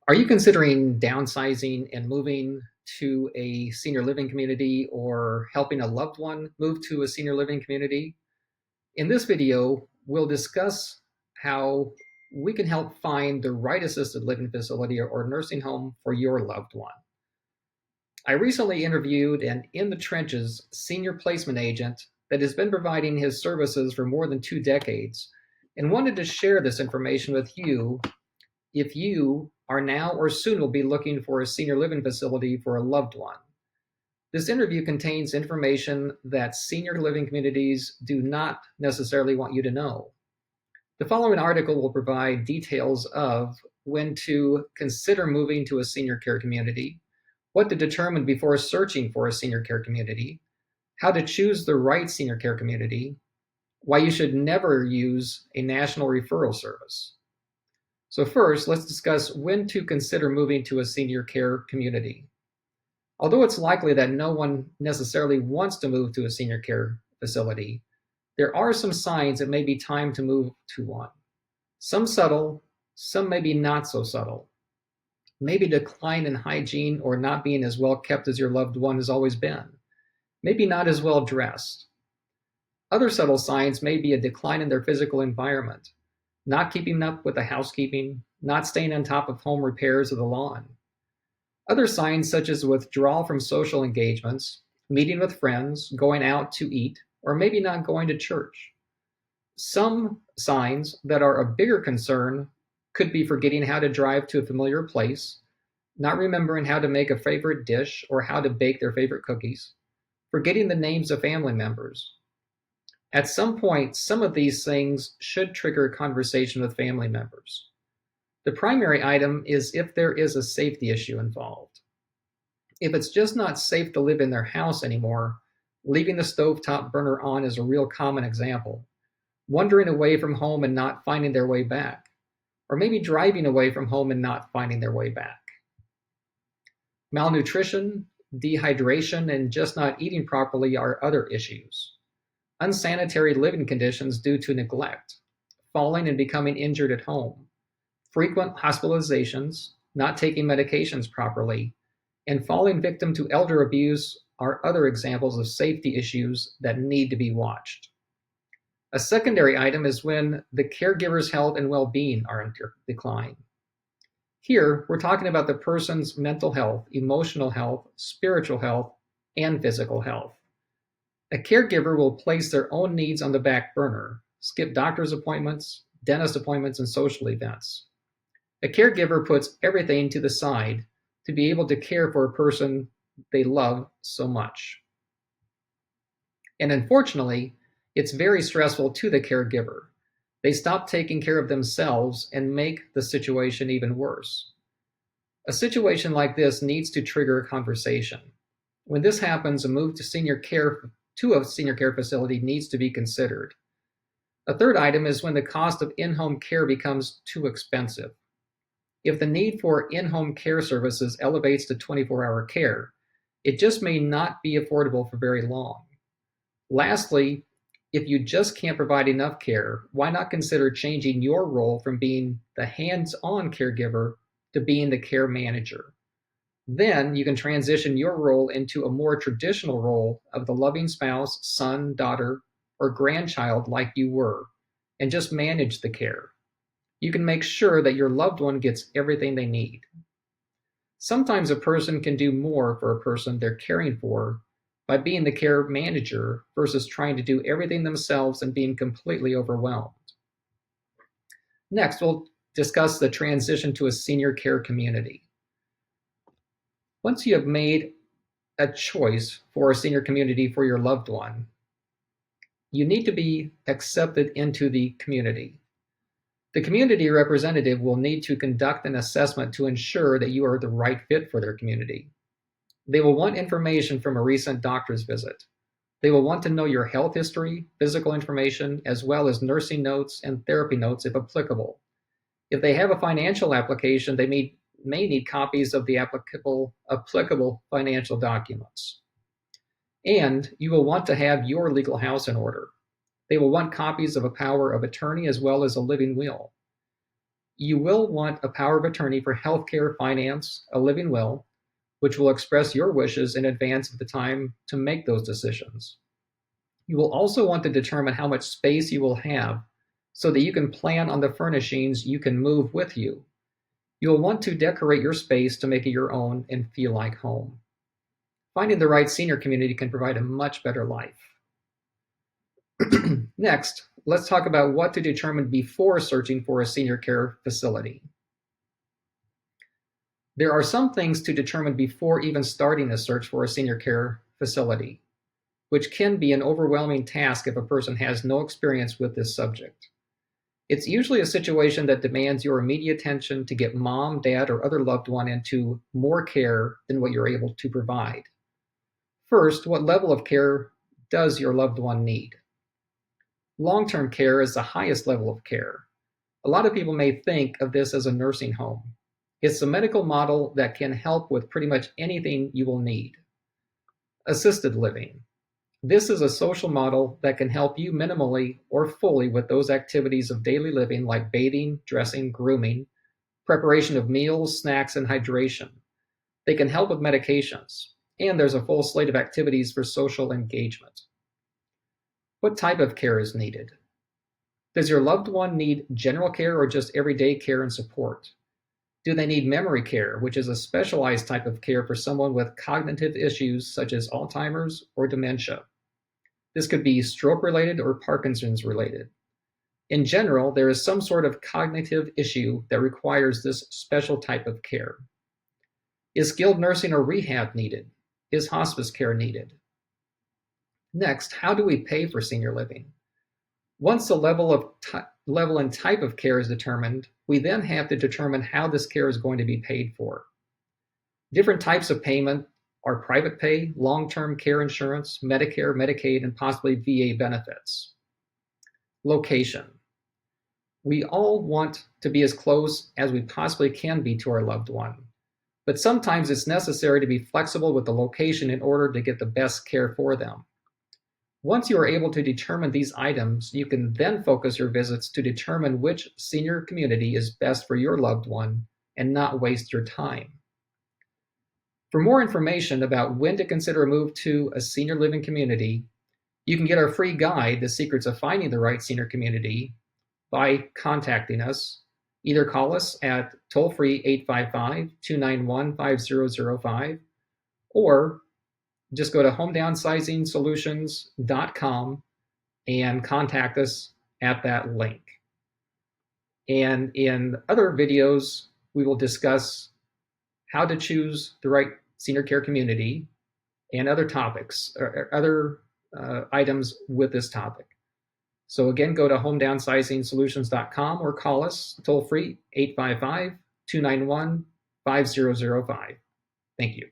Are you considering downsizing and moving to a senior living community or helping a loved one move to a senior living community? In this video, we'll discuss how we can help find the right assisted living facility or nursing home for your loved one. I recently interviewed an in the trenches senior placement agent that has been providing his services for more than 2 decades and wanted to share this information with you if you are now or soon will be looking for a senior living facility for a loved one. This interview contains information that senior living communities do not necessarily want you to know. The following article will provide details of when to consider moving to a senior care community, what to determine before searching for a senior care community, how to choose the right senior care community, why you should never use a national referral service. So first, let's discuss when to consider moving to a senior care community. Although it's likely that no one necessarily wants to move to a senior care facility, there are some signs it may be time to move to one. Some subtle, some maybe not so subtle. Maybe decline in hygiene or not being as well kept as your loved one has always been. Maybe not as well dressed. Other subtle signs may be a decline in their physical environment, not keeping up with the housekeeping, not staying on top of home repairs of the lawn. Other signs, such as withdrawal from social engagements, meeting with friends, going out to eat, or maybe not going to church. Some signs that are a bigger concern could be forgetting how to drive to a familiar place, not remembering how to make a favorite dish or how to bake their favorite cookies, forgetting the names of family members. At some point, some of these things should trigger a conversation with family members. The primary item is if there is a safety issue involved. If it's just not safe to live in their house anymore, leaving the stovetop burner on is a real common example. Wandering away from home and not finding their way back, or maybe driving away from home and not finding their way back. Malnutrition, dehydration, and just not eating properly are other issues. Unsanitary living conditions due to neglect, falling and becoming injured at home, frequent hospitalizations, not taking medications properly, and falling victim to elder abuse are other examples of safety issues that need to be watched. A secondary item is when the caregiver's health and well-being are in decline. Here, we're talking about the person's mental health, emotional health, spiritual health, and physical health. A caregiver will place their own needs on the back burner, skip doctor's appointments, dentist appointments, and social events. A caregiver puts everything to the side to be able to care for a person they love so much. And unfortunately, it's very stressful to the caregiver. They stop taking care of themselves and make the situation even worse. A situation like this needs to trigger a conversation. When this happens, a move to a senior care facility needs to be considered. A third item is when the cost of in-home care becomes too expensive. If the need for in-home care services elevates to 24-hour care, it just may not be affordable for very long. Lastly, if you just can't provide enough care, why not consider changing your role from being the hands-on caregiver to being the care manager? Then you can transition your role into a more traditional role of the loving spouse, son, daughter, or grandchild like you were, and just manage the care. You can make sure that your loved one gets everything they need. Sometimes a person can do more for a person they're caring for by being the care manager versus trying to do everything themselves and being completely overwhelmed. Next, we'll discuss the transition to a senior care community. Once you have made a choice for a senior community for your loved one, you need to be accepted into the community. The community representative will need to conduct an assessment to ensure that you are the right fit for their community. They will want information from a recent doctor's visit. They will want to know your health history, physical information, as well as nursing notes and therapy notes if applicable. If they have a financial application, they may need copies of the applicable financial documents. And you will want to have your legal house in order. They will want copies of a power of attorney as well as a living will. You will want a power of attorney for healthcare, finance, a living will, which will express your wishes in advance of the time to make those decisions. You will also want to determine how much space you will have so that you can plan on the furnishings you can move with you. You'll want to decorate your space to make it your own and feel like home. Finding the right senior community can provide a much better life. Next, let's talk about what to determine before searching for a senior care facility. There are some things to determine before even starting a search for a senior care facility, which can be an overwhelming task if a person has no experience with this subject. It's usually a situation that demands your immediate attention to get mom, dad, or other loved one into more care than what you're able to provide. First, what level of care does your loved one need? Long-term care is the highest level of care. A lot of people may think of this as a nursing home. It's a medical model that can help with pretty much anything you will need. Assisted living. This is a social model that can help you minimally or fully with those activities of daily living like bathing, dressing, grooming, preparation of meals, snacks, and hydration. They can help with medications, and there's a full slate of activities for social engagement. What type of care is needed? Does your loved one need general care or just everyday care and support? Do they need memory care, which is a specialized type of care for someone with cognitive issues such as Alzheimer's or dementia? This could be stroke-related or Parkinson's-related. In general, there is some sort of cognitive issue that requires this special type of care. Is skilled nursing or rehab needed? Is hospice care needed? Next, how do we pay for senior living? Once the level and type of care is determined, we then have to determine how this care is going to be paid for. Different types of payment are private pay, long-term care insurance, Medicare, Medicaid, and possibly VA benefits. Location. We all want to be as close as we possibly can be to our loved one, but sometimes it's necessary to be flexible with the location in order to get the best care for them. Once you are able to determine these items, you can then focus your visits to determine which senior community is best for your loved one and not waste your time. For more information about when to consider a move to a senior living community, you can get our free guide, The Secrets of Finding the Right Senior Community, by contacting us. Either call us at toll-free 855-291-5005 or just go to homedownsizing-solutions.com and contact us at that link. And in other videos, we will discuss how to choose the right senior care community and other topics or other items with this topic. So again, go to homedownsizing-solutions.com or call us toll-free 855-291-5005. Thank you.